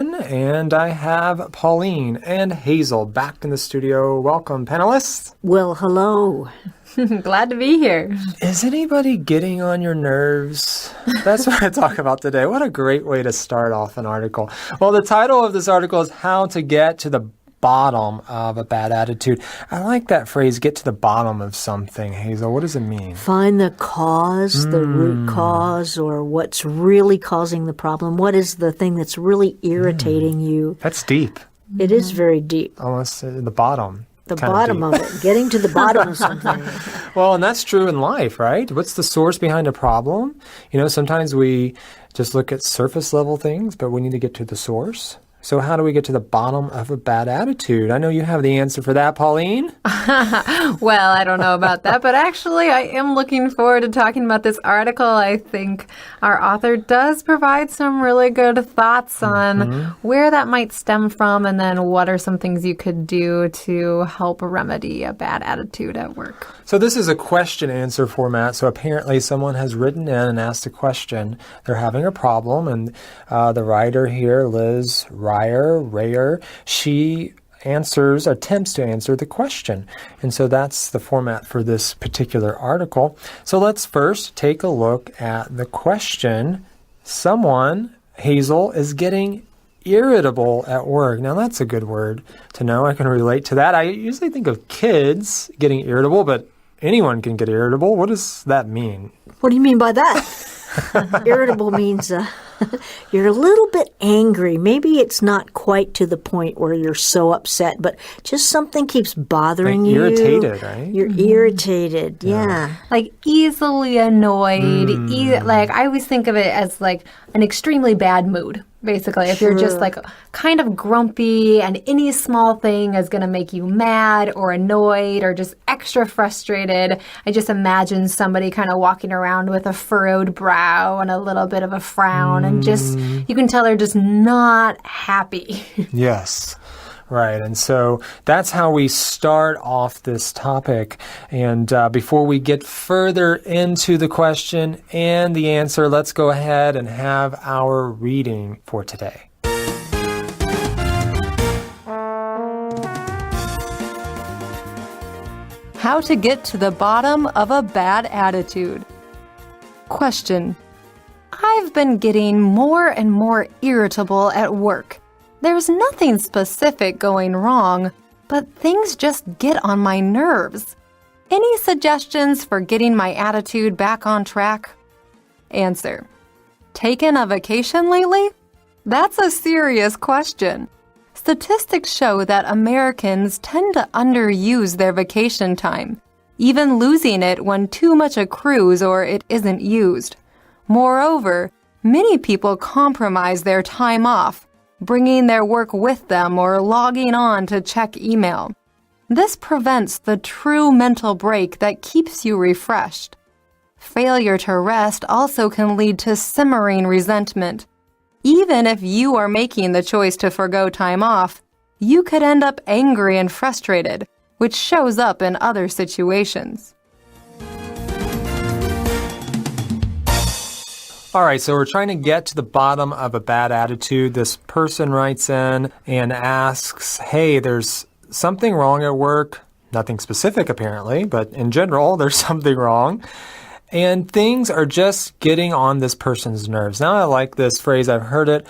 And I have Pauline and Hazel back in the studio. Welcome, panelists. Well, hello. Glad to be here. Is anybody getting on your nerves? That's what I talk about today. What a great way to start off an article. Well, the title of this article is How to Get to the Bottom of a Bad Attitude. I like that phrase, get to the bottom of something. Hazel, what does it mean? Find the cause, the root cause, or what's really causing the problem. What is the thing that's really irritating you? That's deep. It is very deep. Almost the bottom. The bottom of it. Getting to the bottom of something. Well, and that's true in life, right? What's the source behind a problem? You know, sometimes we just look at surface level things, but we need to get to the source. So how do we get to the bottom of a bad attitude? I know you have the answer for that, Pauline. Well, I don't know about that, but actually I am looking forward to talking about this article. I think our author does provide some really good thoughts on where that might stem from, and then what are some things you could do to help remedy a bad attitude at work. So this is a question answer format. So apparently someone has written in and asked a question. They're having a problem, and the writer here, Liz Rayer, she attempts to answer the question. And so that's the format for this particular article. So let's first take a look at the question. Someone, Hazel, is getting irritable at work. Now that's a good word to know. I can relate to that. I usually think of kids getting irritable, but anyone can get irritable. What does that mean? What do you mean by that? Irritable means you're a little bit angry. Maybe it's not quite to the point where you're so upset, but just something keeps bothering you. Irritated, right? You're irritated, yeah. Like easily annoyed. Like I always think of it as like an extremely bad mood. Basically, if you're just like kind of grumpy and any small thing is going to make you mad or annoyed or just extra frustrated, I just imagine somebody kind of walking around with a furrowed brow and a little bit of a frown and just, you can tell they're just not happy. Yes. Right. And so that's how we start off this topic. And before we get further into the question and the answer, let's go ahead and have our reading for today. How to get to the bottom of a bad attitude. Question. I've been getting more and more irritable at work. There's nothing specific going wrong, but things just get on my nerves. Any suggestions for getting my attitude back on track? Answer. Taken a vacation lately? That's a serious question. Statistics show that Americans tend to underuse their vacation time, even losing it when too much accrues or it isn't used. Moreover, many people compromise their time off, bringing their work with them or logging on to check email. This prevents the true mental break that keeps you refreshed. Failure to rest also can lead to simmering resentment. Even if you are making the choice to forgo time off, you could end up angry and frustrated, which shows up in other situations. All right, so we're trying to get to the bottom of a bad attitude. This person writes in and asks, hey, there's something wrong at work. Nothing specific, apparently, but in general, there's something wrong. And things are just getting on this person's nerves. Now, I like this phrase. I've heard it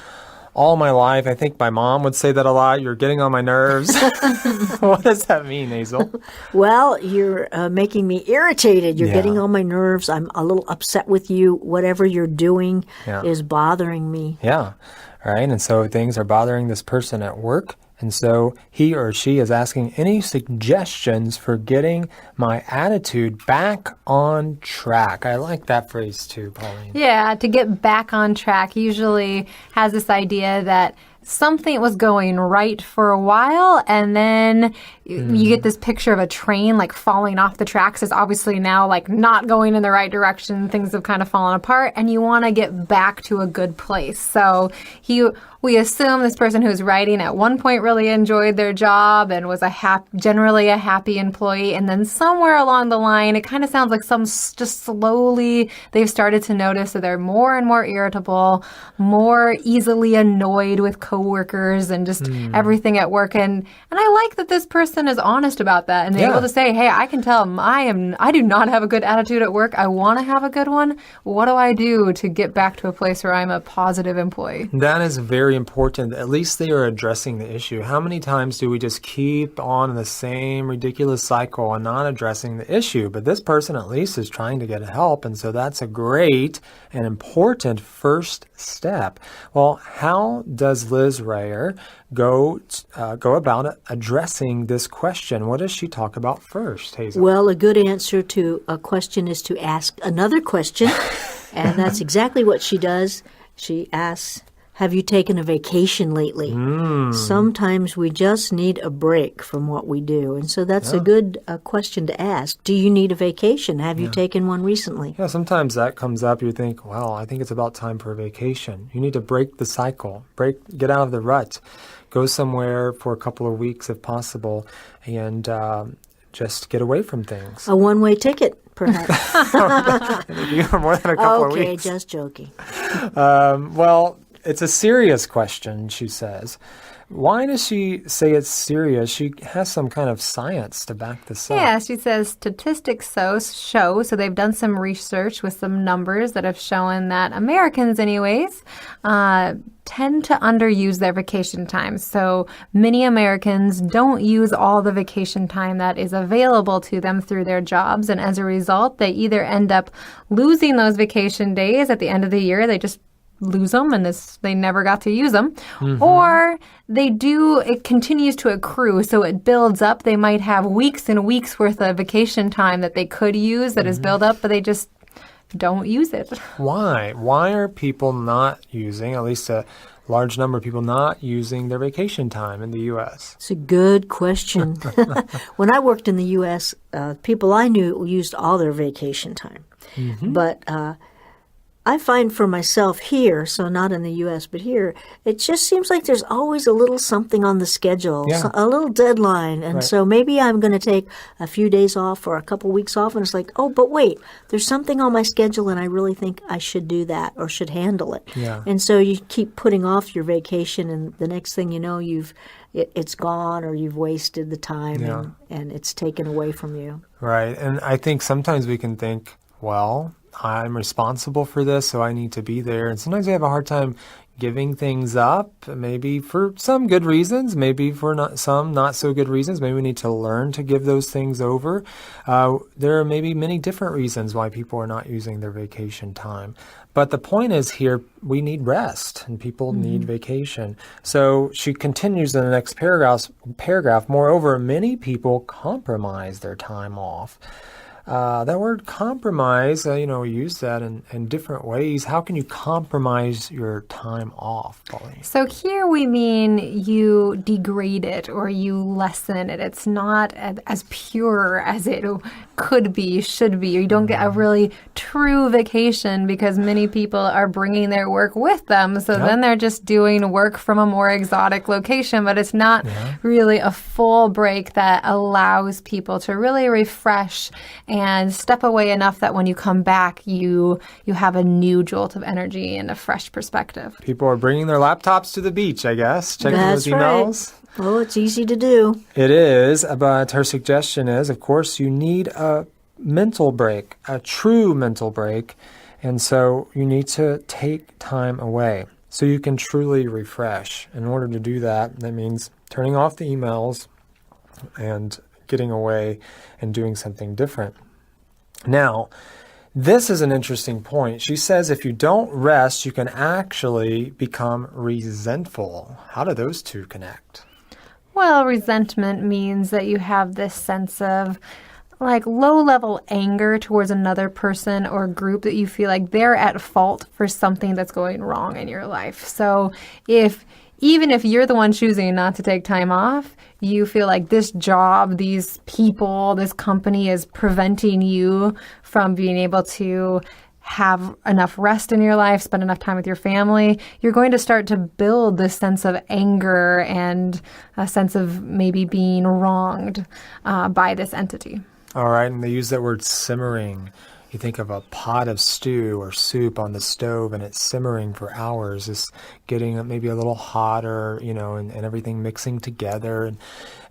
all my life. I think my mom would say that a lot. You're getting on my nerves. What does that mean, Hazel? Well, you're making me irritated. You're getting on my nerves. I'm a little upset with you. Whatever you're doing is bothering me. Yeah. All right. And so things are bothering this person at work. And so he or she is asking any suggestions for getting my attitude back on track. I like that phrase too, Pauline. Yeah, to get back on track usually has this idea that something was going right for a while, and then you get this picture of a train like falling off the tracks. It's obviously now like not going in the right direction. Things have kind of fallen apart, and you want to get back to a good place. So we assume this person who's writing at one point really enjoyed their job and was generally a happy employee, and then somewhere along the line, it kind of sounds like just slowly they've started to notice that they're more and more irritable, more easily annoyed with coworkers, coworkers and just everything at work. And I like that this person is honest about that and able to say, hey, I can tell I do not have a good attitude at work. I want to have a good one. What do I do to get back to a place where I'm a positive employee? That is very important. At least they are addressing the issue. How many times do we just keep on in the same ridiculous cycle and not addressing the issue? But this person at least is trying to get help, and so that's a great and important first step. Well, how does Liz Rayer go about addressing this question? What does she talk about first, Hazel? Well, a good answer to a question is to ask another question, and that's exactly what she does. She asks, have you taken a vacation lately? Sometimes we just need a break from what we do. And so that's a good question to ask. Do you need a vacation? Have you taken one recently? Yeah, sometimes that comes up. You think, well, I think it's about time for a vacation. You need to break the cycle, get out of the rut, go somewhere for a couple of weeks if possible, and just get away from things. A one-way ticket, perhaps. More than a couple of weeks. Okay, just joking. Well, it's a serious question, she says. Why does she say it's serious? She has some kind of science to back this up. Yeah, she says statistics show, so they've done some research with some numbers that have shown that Americans, anyways, tend to underuse their vacation time. So many Americans don't use all the vacation time that is available to them through their jobs, and as a result, they either end up losing those vacation days at the end of the year, they just lose them and they never got to use them, or it continues to accrue, so it builds up. They might have weeks and weeks worth of vacation time that they could use that is built up, but they just don't use it. Why? Why are people not using, at least a large number of people not using their vacation time in the U.S.? It's a good question. When I worked in the U.S., people I knew used all their vacation time. But I find for myself here, so not in the U.S., but here, it just seems like there's always a little something on the schedule, a little deadline. And so maybe I'm going to take a few days off or a couple weeks off, and it's like, oh, but wait, there's something on my schedule, and I really think I should do that or should handle it. Yeah. And so you keep putting off your vacation, and the next thing you know, it's gone, or you've wasted the time, and it's taken away from you. Right. And I think sometimes we can think, well, I'm responsible for this, so I need to be there. And sometimes we have a hard time giving things up, maybe for some good reasons, maybe for some not so good reasons. Maybe we need to learn to give those things over. There are maybe many different reasons why people are not using their vacation time. But the point is here, we need rest, and people need vacation. So she continues in the next paragraph, moreover, many people compromise their time off. That word compromise, we use that in different ways. How can you compromise your time off, Pauline? So here we mean you degrade it or you lessen it. It's not as pure as it could be, should be. You don't get a really true vacation because many people are bringing their work with them. So then they're just doing work from a more exotic location, but it's not really a full break that allows people to really refresh and step away enough that when you come back, you have a new jolt of energy and a fresh perspective. People are bringing their laptops to the beach, I guess, checking those emails. Right. Oh, it's easy to do. It is, but her suggestion is, of course, you need a mental break, a true mental break, and so you need to take time away so you can truly refresh. In order to do that, that means turning off the emails and getting away and doing something different. Now, this is an interesting point. She says if you don't rest, you can actually become resentful. How do those two connect? Well, resentment means that you have this sense of like low-level anger towards another person or group that you feel like they're at fault for something that's going wrong in your life. So even if you're the one choosing not to take time off, you feel like this job, these people, this company is preventing you from being able to have enough rest in your life, spend enough time with your family, you're going to start to build this sense of anger and a sense of maybe being wronged by this entity. All right, and they use that word simmering. You think of a pot of stew or soup on the stove and it's simmering for hours. It's getting maybe a little hotter, and everything mixing together.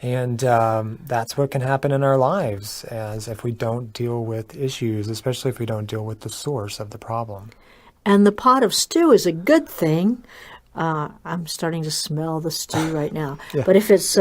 And that's what can happen in our lives as if we don't deal with issues, especially if we don't deal with the source of the problem. And the pot of stew is a good thing. I'm starting to smell the stew right now. Yeah. But if it's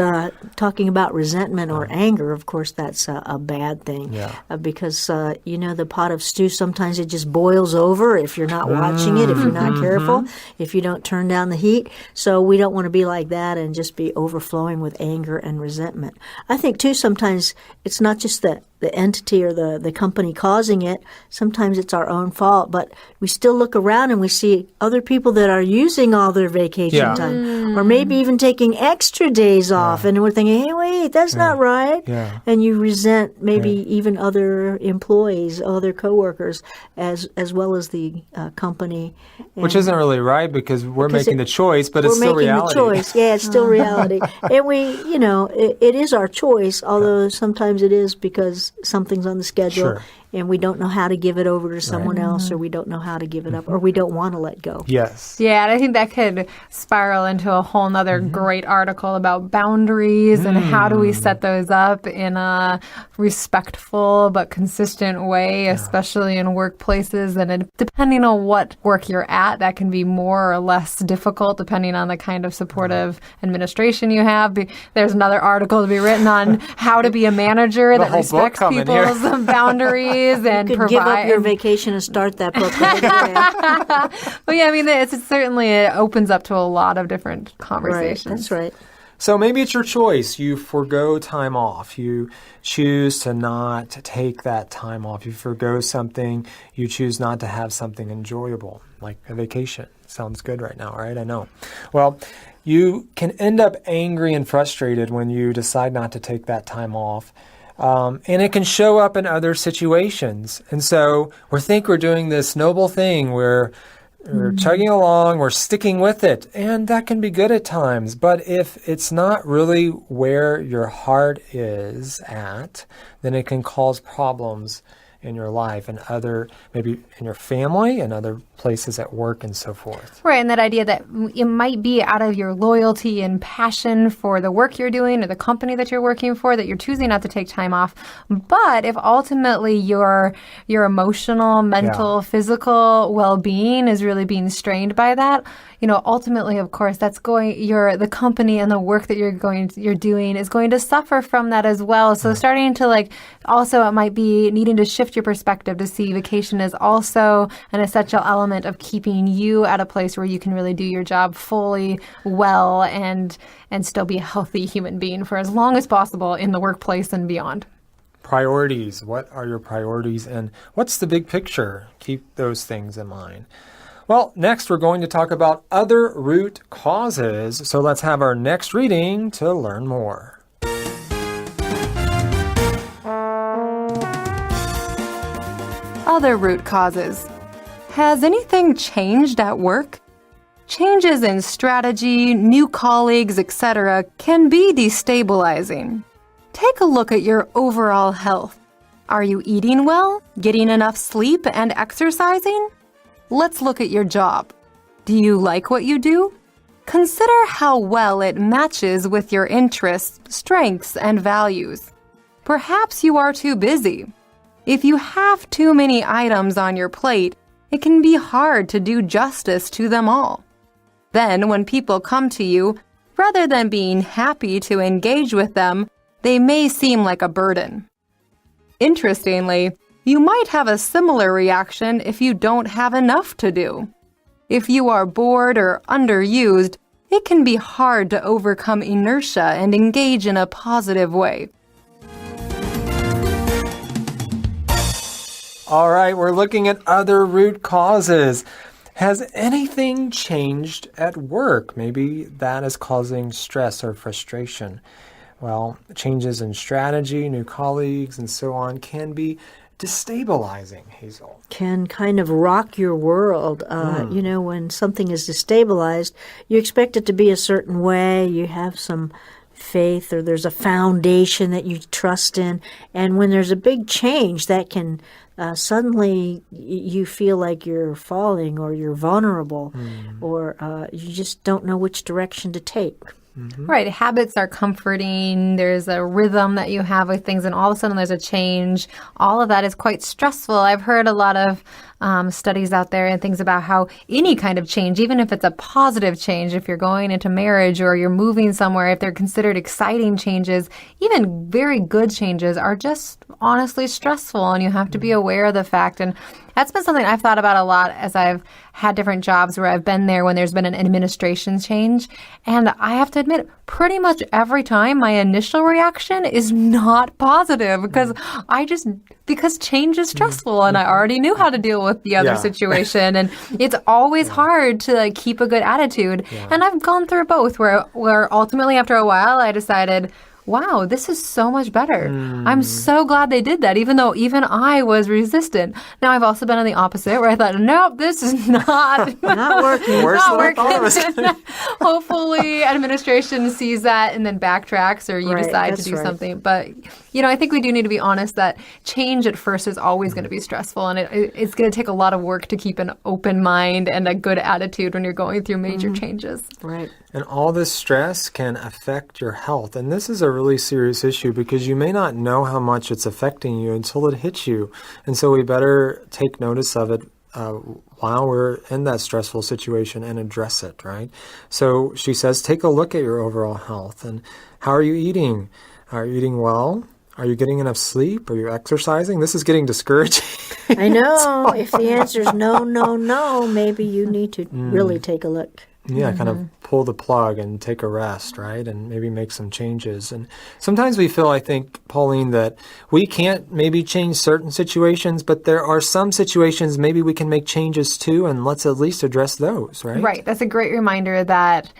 talking about resentment or anger, of course, that's a bad thing. Yeah. Because, the pot of stew, sometimes it just boils over if you're not watching it, if you're not careful, if you don't turn down the heat. So we don't want to be like that and just be overflowing with anger and resentment. I think, too, sometimes it's not just the entity or the company causing it. Sometimes it's our own fault, but we still look around and we see other people that are using all their vacation time or maybe even taking extra days off, and we're thinking, hey, wait, that's not right. Yeah. And you resent maybe even other employees, other coworkers, as well as the company. Which isn't really right because we're making the choice, but it's still reality. We're making the choice. Yeah, it's still reality. And we, it is our choice, although sometimes it is because something's on the schedule Sure. and we don't know how to give it over to someone else, or we don't know how to give it up, or we don't want to let go. Yes. Yeah, and I think that could spiral into a whole nother great article about boundaries and how do we set those up in a respectful but consistent way, especially in workplaces. And depending on what work you're at, that can be more or less difficult depending on the kind of supportive administration you have. There's another article to be written on how to be a manager that whole book respects coming here. people's boundaries and You could provide. give up your vacation and start that book right away. But yeah, I mean, it opens up to a lot of different Right, conversations. that's right. So maybe it's your choice. You forgo time off. You choose to not take that time off. You forgo something. You choose not to have something enjoyable, like a vacation. Sounds good right now, right? I know. Well, you can end up angry and frustrated when you decide not to take that time off. And it can show up in other situations. And so we think we're doing this noble thing. We're chugging along, we're sticking with it, and that can be good at times. But if it's not really where your heart is at, then it can cause problems in your life and maybe in your family and other places at work and so forth. Right, and that idea that it might be out of your loyalty and passion for the work you're doing or the company that you're working for that you're choosing not to take time off. But if ultimately your emotional, mental, physical well-being is really being strained by that, ultimately, of course, the company and the work that you're doing is going to suffer from that as well. So starting to also it might be needing to shift your perspective to see vacation as also an essential element of keeping you at a place where you can really do your job fully well and still be a healthy human being for as long as possible in the workplace and beyond. Priorities. What are your priorities and what's the big picture? Keep those things in mind. Well, next we're going to talk about other root causes. So let's have our next reading to learn more. Other root causes. Has anything changed at work? Changes in strategy, new colleagues, etc. can be destabilizing. Take a look at your overall health. Are you eating well, getting enough sleep, and exercising? Let's look at your job. Do you like what you do? Consider how well it matches with your interests, strengths, and values. Perhaps you are too busy. If you have too many items on your plate, it can be hard to do justice to them all. Then, when people come to you, rather than being happy to engage with them, they may seem like a burden. Interestingly, you might have a similar reaction if you don't have enough to do. If you are bored or underused, it can be hard to overcome inertia and engage in a positive way. All right, we're looking at other root causes. Has anything changed at work? Maybe that is causing stress or frustration. Well, changes in strategy, new colleagues, and so on can be destabilizing, Hazel. Can kind of rock your world. When something is destabilized, you expect it to be a certain way. You have some faith or there's a foundation that you trust in. And when there's a big change, that can suddenly you feel like you're falling or you're vulnerable or you just don't know which direction to take. Right. Habits are comforting. There's a rhythm that you have with things, and all of a sudden there's a change. All of that is quite stressful. I've heard a lot of studies out there and things about how any kind of change, even if it's a positive change, if you're going into marriage or you're moving somewhere, if they're considered exciting changes, even very good changes are just honestly stressful, and you have to be aware of the fact. And that's been something I've thought about a lot as I've had different jobs where I've been there when there's been an administration change. And I have to admit, pretty much every time my initial reaction is not positive because change is stressful and I already knew how to deal with the other situation. And it's always hard to keep a good attitude. And I've gone through both where ultimately after a while I decided, wow, this is so much better. I'm so glad they did that, even though even I was resistant. Now, I've also been on the opposite where I thought, nope, this is not working. Worse than I thought it was. Hopefully, administration sees that and then backtracks, or you Right, decide to that's do right. something. But, I think we do need to be honest that change at first is always going to be stressful, and it's going to take a lot of work to keep an open mind and a good attitude when you're going through major changes. Right. And all this stress can affect your health. And this is a really serious issue because you may not know how much it's affecting you until it hits you. And so we better take notice of it while we're in that stressful situation and address it, right? So she says, take a look at your overall health. And how are you eating? Are you eating well? Are you getting enough sleep? Are you exercising? This is getting discouraging. I know. If the answer is no, maybe you need to really take a look. Yeah, kind of pull the plug and take a rest, right? And maybe make some changes. And sometimes we feel, I think, Pauline, that we can't maybe change certain situations, but there are some situations maybe we can make changes to, and let's at least address those, right? Right. That's a great reminder that,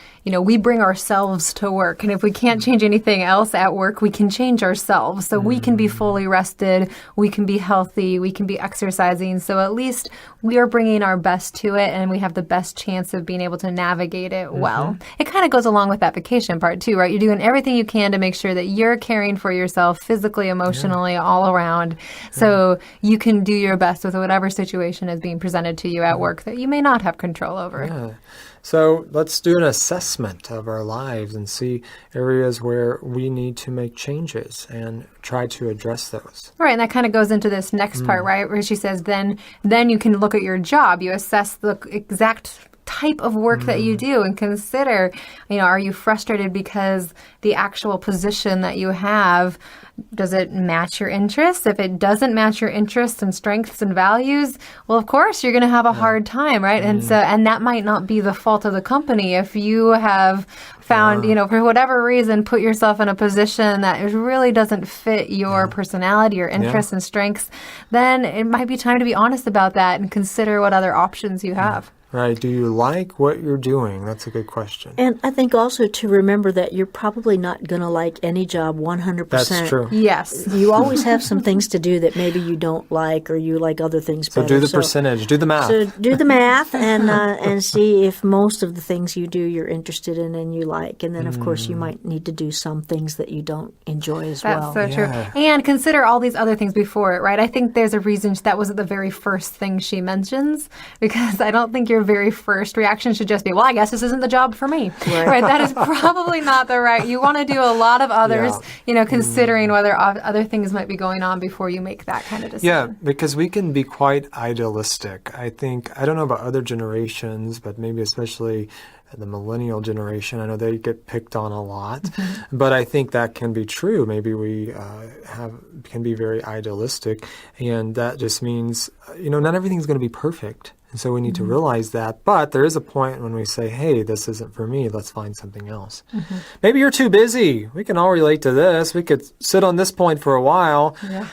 we bring ourselves to work. And if we can't change anything else at work, we can change ourselves. So we can be fully rested, we can be healthy, we can be exercising. So at least we are bringing our best to it, and we have the best chance of being able to navigate it well. It kind of goes along with that vacation part too, right? You're doing everything you can to make sure that you're caring for yourself physically, emotionally, all around. So you can do your best with whatever situation is being presented to you at work that you may not have control over. Yeah. So let's do an assessment of our lives and see areas where we need to make changes and try to address those. Right, and that kind of goes into this next part, right, where she says then you can look at your job. You assess the exact type of work that you do and consider, are you frustrated because the actual position that you have, does it match your interests? If it doesn't match your interests and strengths and values, well, of course, you're going to have a hard time, right? And that might not be the fault of the company. If you have found, for whatever reason, put yourself in a position that really doesn't fit your personality or interests and strengths, then it might be time to be honest about that and consider what other options you have. Right. Do you like what you're doing? That's a good question. And I think also to remember that you're probably not going to like any job 100%. That's true. Yes. You always have some things to do that maybe you don't like or you like other things better. So do the percentage. Do the math. So do the math and see if most of the things you do you're interested in and you like. And then, of course, you might need to do some things that you don't enjoy as well. That's so true. And consider all these other things before it, right? I think there's a reason that wasn't the very first thing she mentions, because I don't think your very first reaction should just be, well, I guess this isn't the job for me. Right? That is probably not the right. You want to do a lot of others, considering whether other things might be going on before you make that kind of decision. Yeah, because we can be quite idealistic. I don't know about other generations, but maybe especially the millennial generation. I know they get picked on a lot, but I think that can be true. Maybe we can be very idealistic, and that just means, not everything's going to be perfect. And so we need to realize that. But there is a point when we say, hey, this isn't for me. Let's find something else. Maybe you're too busy. We can all relate to this. We could sit on this point for a while. Yeah.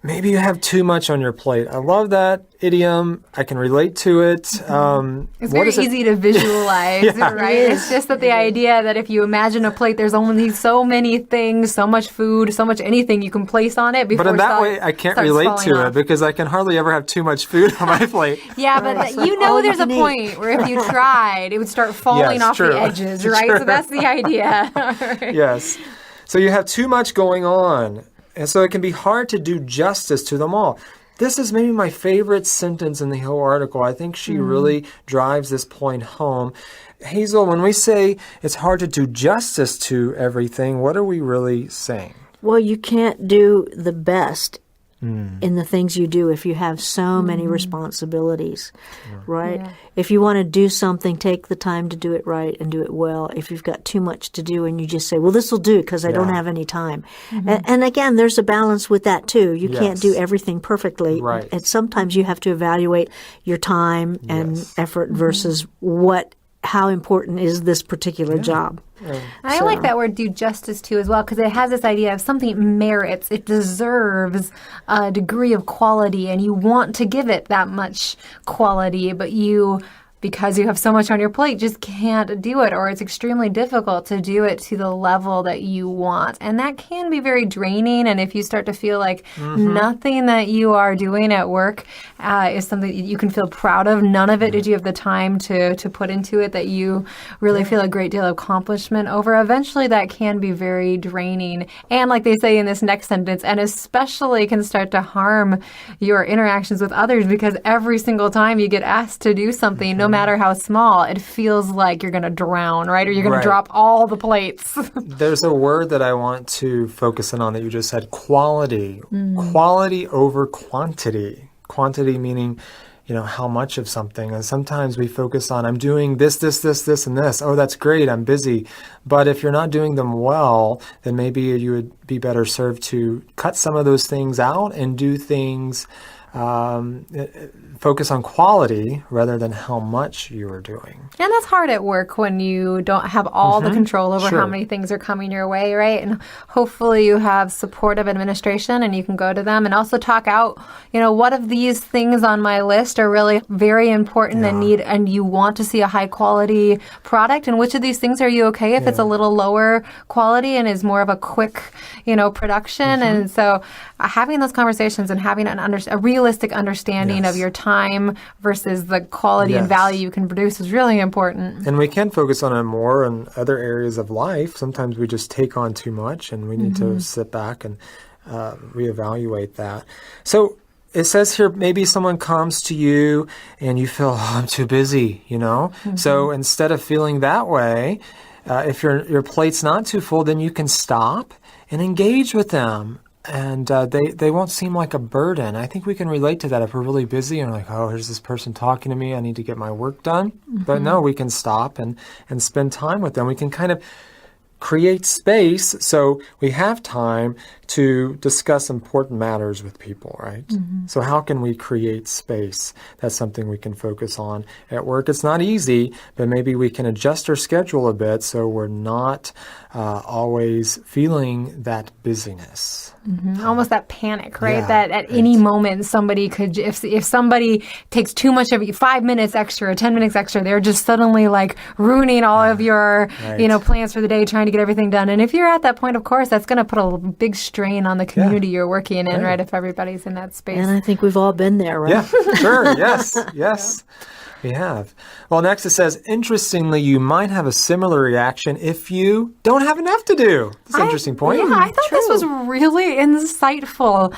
Maybe you have too much on your plate. I love that idiom. I can relate to it. It's very easy to visualize, right? It's just that the idea that if you imagine a plate, there's only so many things, so much food, so much anything you can place on it before. But in that way, I can't relate to it because I can hardly ever have too much food on my plate. Yeah, but there's a point where if you tried, it would start falling off the edges, right? So that's the idea. Right. Yes. So you have too much going on. And so it can be hard to do justice to them all. this is maybe my favorite sentence in the whole article. I think she really drives this point home. Hazel, when we say it's hard to do justice to everything, what are we really saying? Well, you can't do the best in the things you do if you have so many responsibilities, right? Yeah. If you want to do something, take the time to do it right and do it well. If you've got too much to do and you just say, well, this will do because I don't have any time. And again, there's a balance with that too. You can't do everything perfectly. Right. And sometimes you have to evaluate your time and effort versus how important is this particular job. I like that word do justice to as well, because it has this idea of something merits, it deserves a degree of quality, and you want to give it that much quality, but because you have so much on your plate, just can't do it, or it's extremely difficult to do it to the level that you want. And that can be very draining. And if you start to feel like nothing that you are doing at work is something you can feel proud of, none of it did you have the time to put into it that you really feel a great deal of accomplishment over, eventually that can be very draining. And like they say in this next sentence, and especially can start to harm your interactions with others, because every single time you get asked to do something, no matter how small, it feels like you're going to drown, right? Or you're going to drop all the plates. There's a word that I want to focus in on that you just said, quality. Quality over quantity. Quantity meaning, how much of something. And sometimes we focus on, I'm doing this, and this. Oh, that's great. I'm busy. But if you're not doing them well, then maybe you would be better served to cut some of those things out and do things focus on quality rather than how much you are doing. And that's hard at work when you don't have all the control over Sure. how many things are coming your way, right? And hopefully you have supportive administration and you can go to them and also talk out, what of these things on my list are really very important and you want to see a high quality product, and which of these things are you okay if it's a little lower quality and is more of a quick, production. And so having those conversations and having a realistic understanding of your time versus the quality and value you can produce is really important. And we can focus on it more in other areas of life. Sometimes we just take on too much and we need to sit back and reevaluate that. So it says here, maybe someone comes to you and you feel, I'm too busy, So instead of feeling that way, if your plate's not too full, then you can stop and engage with them. And they won't seem like a burden. I think we can relate to that if we're really busy and like, oh, here's this person talking to me. I need to get my work done. But no, we can stop and spend time with them. We can kind of create space so we have time to discuss important matters with people, right? So how can we create space? That's something we can focus on at work. It's not easy, but maybe we can adjust our schedule a bit so we're not always feeling that busyness. Almost that panic, right? That at any moment somebody could, if somebody takes too much of you, 5 minutes extra, 10 minutes extra, they're just suddenly like ruining all of your, plans for the day, trying to get everything done. And if you're at that point, of course, that's going to put a big strain on the community you're working in, right? If everybody's in that space. And I think we've all been there, right? Yeah, sure. Yes. We have. Well, next it says, interestingly, you might have a similar reaction if you don't have enough to do. That's an interesting point. Yeah, I thought this was really insightful.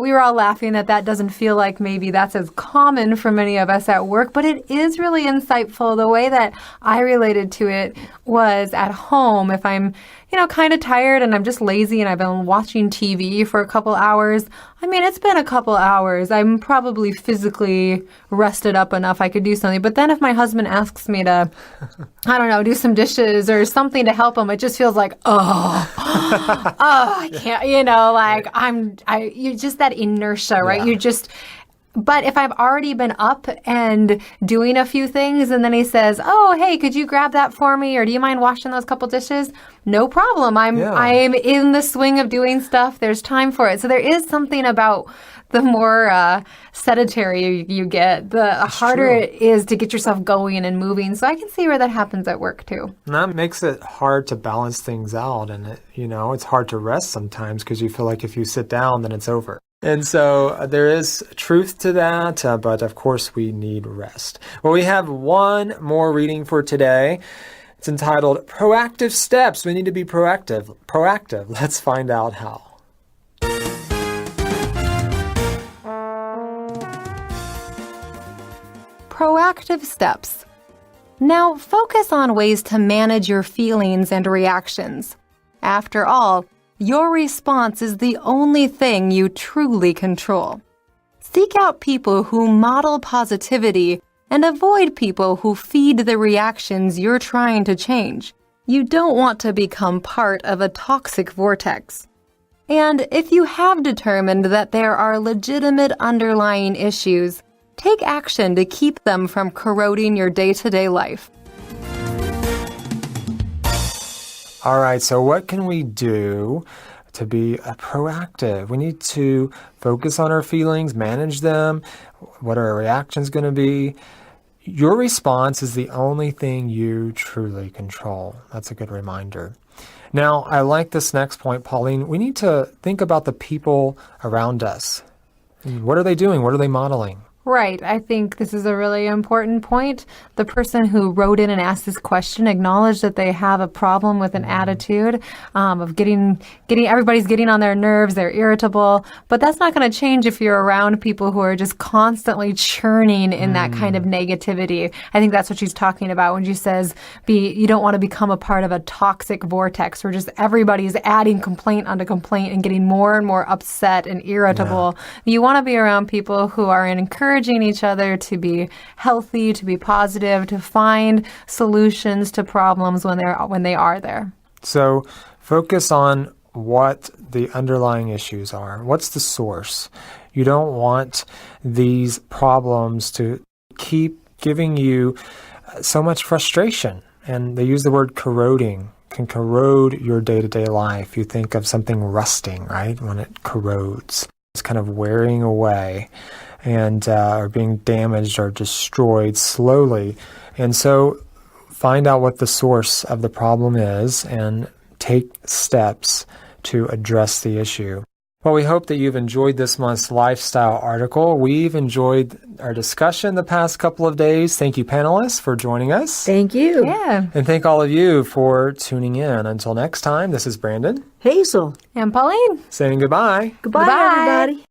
We were all laughing that doesn't feel like maybe that's as common for many of us at work, but it is really insightful. The way that I related to it was at home. If I'm, kind of tired and I'm just lazy and I've been watching TV for a couple hours, it's been a couple hours. I'm probably physically rested up enough I could do something. But then if my husband asks me to, do some dishes or something to help him, it just feels like, I can't, you just that inertia, right? Yeah. But if I've already been up and doing a few things and then he says, oh, hey, could you grab that for me? Or do you mind washing those couple dishes? No problem. I'm in the swing of doing stuff. There's time for it. So there is something about the more sedentary you get, the harder it is to get yourself going and moving. So I can see where that happens at work too. And that makes it hard to balance things out. And, it's hard to rest sometimes because you feel like if you sit down, then it's over. And so there is truth to that, but of course we need rest. Well, we have one more reading for today. It's entitled Proactive Steps. We need to be proactive. Let's find out how. proactive steps. Now, focus on ways to manage your feelings and reactions. After all, your response is the only thing you truly control. Seek out people who model positivity and avoid people who feed the reactions you're trying to change. You don't want to become part of a toxic vortex. And if you have determined that there are legitimate underlying issues, take action to keep them from corroding your day-to-day life. All right, so what can we do to be proactive? We need to focus on our feelings, manage them. What are our reactions going to be? Your response is the only thing you truly control. That's a good reminder. Now, I like this next point, Pauline. We need to think about the people around us. What are they doing? What are they modeling? Right. I think this is a really important point. The person who wrote in and asked this question acknowledged that they have a problem with an attitude of getting everybody's getting on their nerves, they're irritable, but that's not going to change if you're around people who are just constantly churning in that kind of negativity. I think that's what she's talking about when she says you don't want to become a part of a toxic vortex where just everybody's adding complaint onto complaint and getting more and more upset and irritable. Yeah. You want to be around people who are encouraging each other to be healthy, to be positive, to find solutions to problems when they are there. So focus on what the underlying issues are. What's the source? You don't want these problems to keep giving you so much frustration. And they use the word corroding. Can corrode your day-to-day life. You think of something rusting, right? When it corrodes, it's kind of wearing away and are being damaged or destroyed slowly. And so find out what the source of the problem is and take steps to address the issue. Well, we hope that you've enjoyed this month's lifestyle article. We've enjoyed our discussion the past couple of days. Thank you, panelists, for joining us. Thank you. Yeah. And thank all of you for tuning in. Until next time, this is Brandon. Hazel. And Pauline. Saying goodbye. Goodbye, Goodbye. everybody.